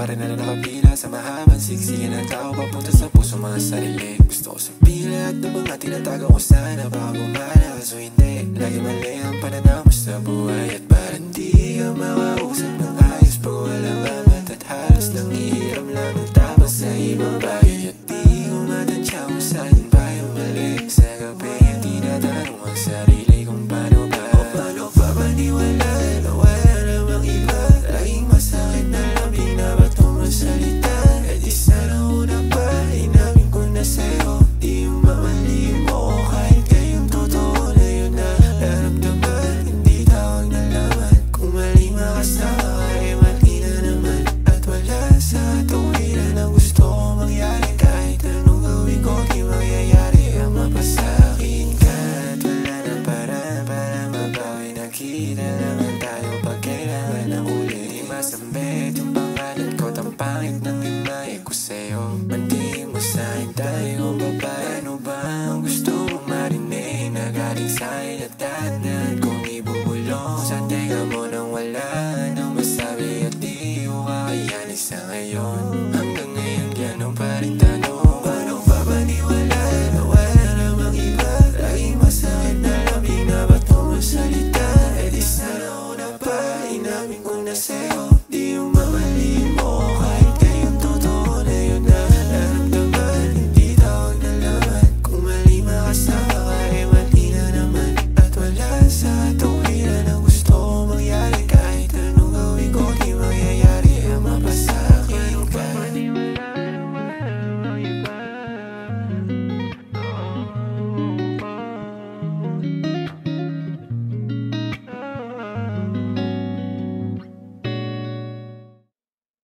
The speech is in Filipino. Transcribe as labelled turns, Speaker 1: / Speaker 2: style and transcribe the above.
Speaker 1: rin na nakapila sa mahabang siksikan ng tao papunta sa puso mga sarili. Gusto ko sabihin lahat ng mga tinatago ko sana baka gumana, kaso hindi. Lagi mali ang pananaw mo sa buhay at parang di ka makausap ng ayos pag walang amat at halos nangihiram lang ng tama sa ibang bagay. At di ko matansya kung saan ba yung mali. Sa gabi ang tinatanong ang sarili kung paano ba o paano pa maniwala na wala namang iba. Laging masakit na lamig na ba't masalita. Eh di sana una pa inamin ko na sa'yo. Di yung mamali mo kahit kayong totoo na yun na naramdaman. Hindi tawag na laman kung mali makasama ay mali na naman. At wala sa tuwiran ang gusto ko mangyari. Kahit anong gawin ko di mangyayari ang mapasakin ka. At wala na paraan para mabawi. Nakita naman tayo pag kailangan ng huli. Di masambit yung pangalan ko, tampangit ng imahe ko sa'yo. Mandihin mo sa'kin tayong babae. Ano ba ang gusto mo marinig na galing sa'kin at tahanan kung ibubulong sa tenga mo nang wala nang masabi at di ko kakayanin sa ngayon. Hanggang ngayon gano'n pa rin tayo.